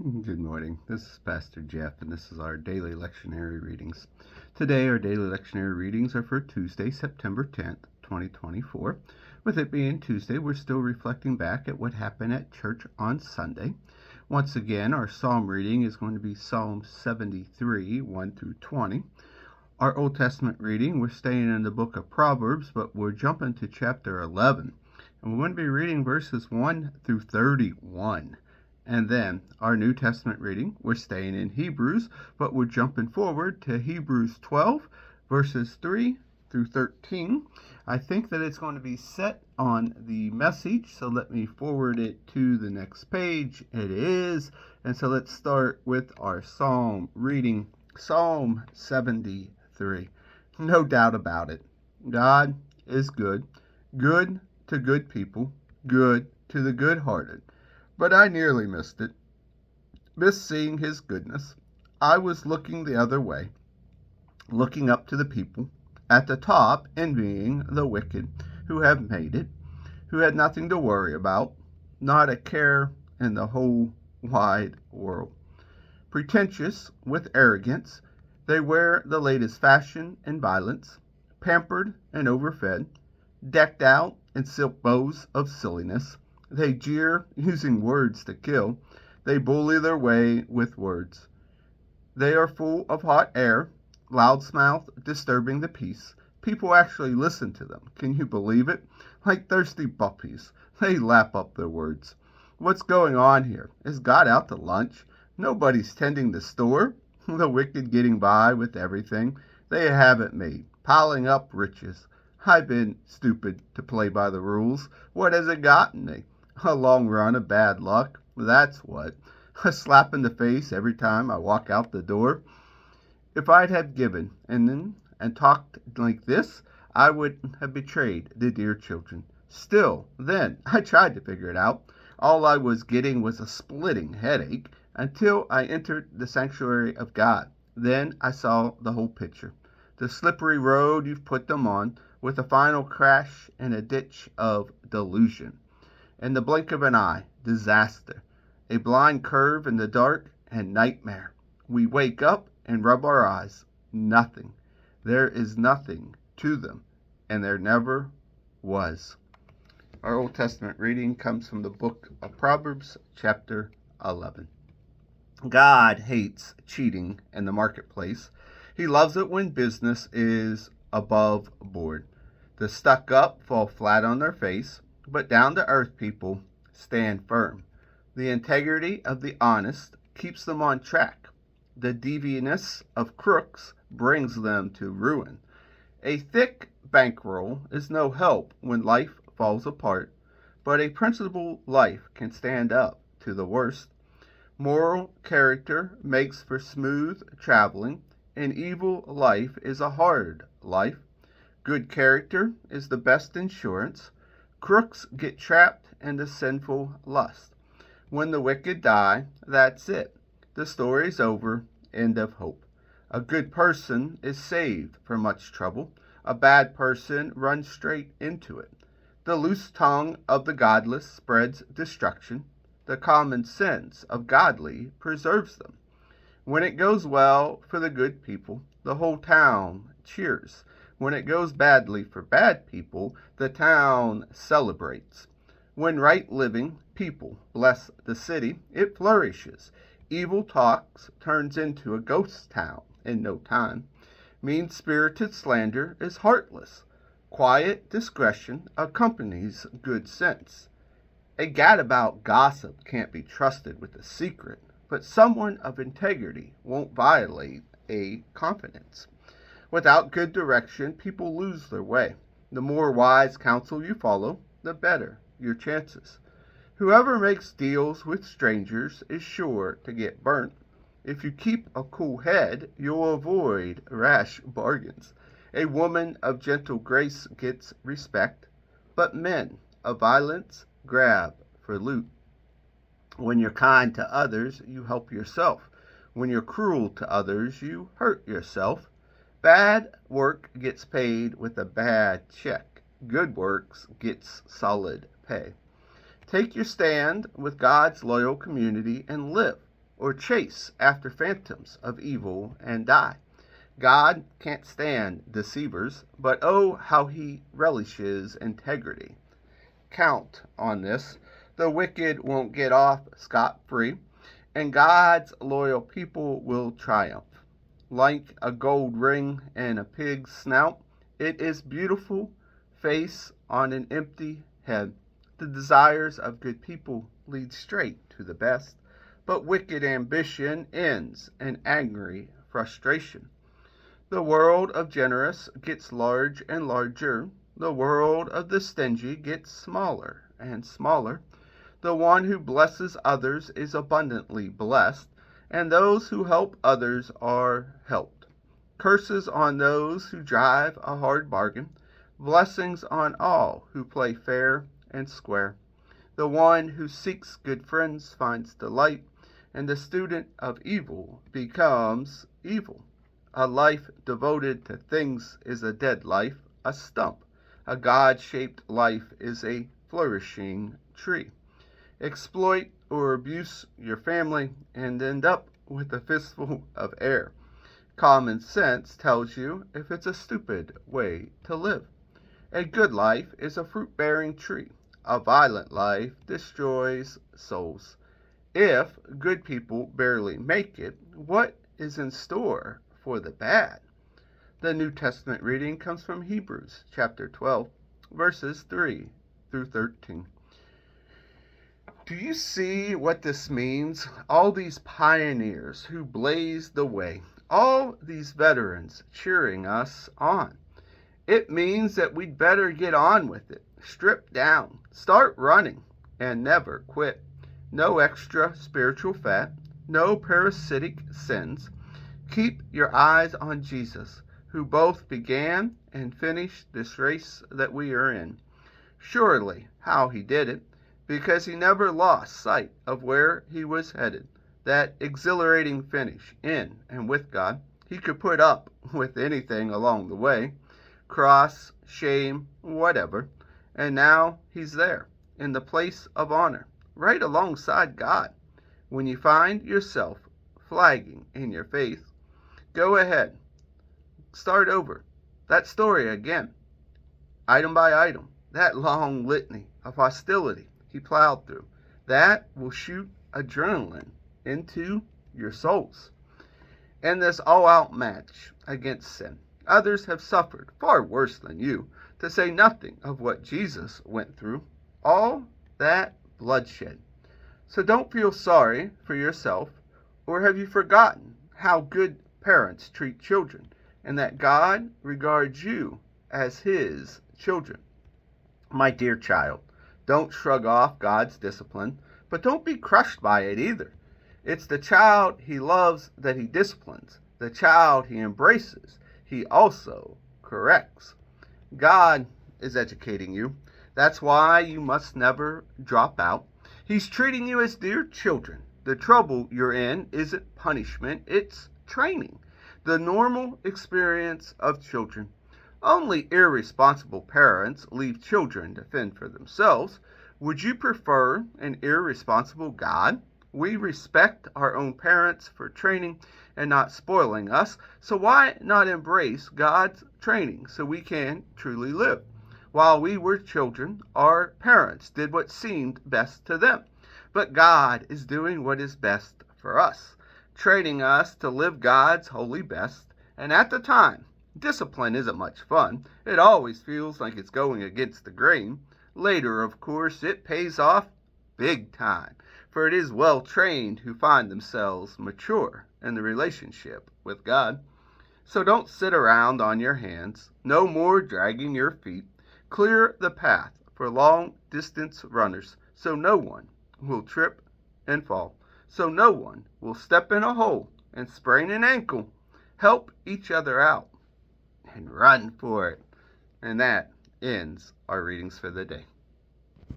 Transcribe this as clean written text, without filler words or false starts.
Good morning. This is Pastor Jeff, and this is our daily lectionary readings. Today, our daily lectionary readings are for Tuesday, September 10th, 2024. With it being Tuesday, we're still reflecting back at what happened at church on Sunday. Once again, our psalm reading is going to be Psalm 73, 1 through 20. Our Old Testament reading, we're staying in the book of Proverbs, but we're jumping to chapter 11. And we're going to be reading verses 1 through 31. And then our New Testament reading, we're staying in Hebrews, but we're jumping forward to Hebrews 12, verses 3 through 13. I think that it's going to be set on the message, so let me forward it to the next page. It is. And so let's start with our psalm reading, Psalm 73. No doubt about it. God is good, good to good people, good to the good-hearted. But I nearly missed seeing his goodness. I was looking the other way, looking up to the people at the top, envying the wicked who have made it, who had nothing to worry about, not a care in the whole wide world. Pretentious with arrogance, they wear the latest fashion and violence, pampered and overfed, decked out in silk bows of silliness. They jeer, using words to kill. They bully their way with words. They are full of hot air, loudmouth, disturbing the peace. People actually listen to them. Can you believe it? Like thirsty puppies, they lap up their words. What's going on here? Is God out to lunch? Nobody's tending the store. The wicked getting by with everything. They have it made, piling up riches. I've been stupid to play by the rules. What has it gotten me? A long run of bad luck, that's what. A slap in the face every time I walk out the door. If I'd have given and talked like this, I would have betrayed the dear children. Still, then, I tried to figure it out. All I was getting was a splitting headache until I entered the sanctuary of God. Then I saw the whole picture. The slippery road you've put them on, with a final crash in a ditch of delusion. In the blink of an eye, disaster. A blind curve in the dark and nightmare. We wake up and rub our eyes. Nothing. There is nothing to them, and there never was. Our Old Testament reading comes from the book of Proverbs, chapter 11. God hates cheating in the marketplace. He loves it when business is above board. The stuck up fall flat on their face, but down to earth people stand firm. The integrity of the honest keeps them on track. The deviousness of crooks brings them to ruin. A thick bankroll is no help when life falls apart, but a principled life can stand up to the worst. Moral character makes for smooth traveling. An evil life is a hard life. Good character is the best insurance. Crooks get trapped in the sinful lust. When the wicked die, that's it. The story's over. End of hope. A good person is saved from much trouble. A bad person runs straight into it. The loose tongue of the godless spreads destruction. The common sense of godly preserves them. When it goes well for the good people, the whole town cheers. When it goes badly for bad people, the town celebrates. When right living people bless the city, it flourishes. Evil talks turns into a ghost town in no time. Mean-spirited slander is heartless. Quiet discretion accompanies good sense. A gadabout gossip can't be trusted with a secret, but someone of integrity won't violate a confidence. Without good direction, people lose their way. The more wise counsel you follow, the better your chances. Whoever makes deals with strangers is sure to get burnt. If you keep a cool head, you'll avoid rash bargains. A woman of gentle grace gets respect, but men of violence grab for loot. When you're kind to others, you help yourself. When you're cruel to others, you hurt yourself. Bad work gets paid with a bad check. Good works gets solid pay. Take your stand with God's loyal community and live. or chase after phantoms of evil and die. God can't stand deceivers, but oh, how he relishes integrity. Count on this. The wicked won't get off scot-free, and God's loyal people will triumph. Like a gold ring in a pig's snout, it is beautiful face on an empty head. The desires of good people lead straight to the best, but wicked ambition ends in angry frustration. The world of generous gets large and larger. The world of the stingy gets smaller and smaller. The one who blesses others is abundantly blessed, and those who help others are helped. Curses on those who drive a hard bargain. Blessings on all who play fair and square. The one who seeks good friends finds delight, and the student of evil becomes evil. A life devoted to things is a dead life, a stump. A God-shaped life is a flourishing tree. Exploit or abuse your family and end up with a fistful of air. Common sense tells you if it's a stupid way to live. A good life is a fruit-bearing tree. A violent life destroys souls. If good people barely make it, what is in store for the bad? The New Testament reading comes from Hebrews chapter 12, verses 3 through 13. Do you see what this means? All these pioneers who blazed the way, all these veterans cheering us on. It means that we'd better get on with it. Strip down, start running, and never quit. No extra spiritual fat, no parasitic sins. Keep your eyes on Jesus, who both began and finished this race that we are in. Surely, how he did it, because he never lost sight of where he was headed, that exhilarating finish in and with God. He could put up with anything along the way, cross, shame, whatever, and now he's there, in the place of honor, right alongside God. When you find yourself flagging in your faith, go ahead, start over, that story again, item by item, that long litany of hostility he plowed through. That will shoot adrenaline into your souls. In this all-out match against sin, others have suffered far worse than you, to say nothing of what Jesus went through, all that bloodshed. So don't feel sorry for yourself, or have you forgotten how good parents treat children, and that God regards you as his children? My dear child, don't shrug off God's discipline, but don't be crushed by it either. It's the child he loves that he disciplines. The child he embraces, he also corrects. God is educating you. That's why you must never drop out. He's treating you as dear children. The trouble you're in isn't punishment, it's training. The normal experience of children. Only irresponsible parents leave children to fend for themselves. Would you prefer an irresponsible God? We respect our own parents for training and not spoiling us, so why not embrace God's training so we can truly live? While we were children, our parents did what seemed best to them, but God is doing what is best for us, training us to live God's holy best, and at the time, discipline isn't much fun. It always feels like it's going against the grain. Later, of course, it pays off big time, for it is well-trained who find themselves mature in the relationship with God. So don't sit around on your hands. No more dragging your feet. Clear the path for long-distance runners so no one will trip and fall, so no one will step in a hole and sprain an ankle. Help each other out and run for it. And that ends our readings for the day.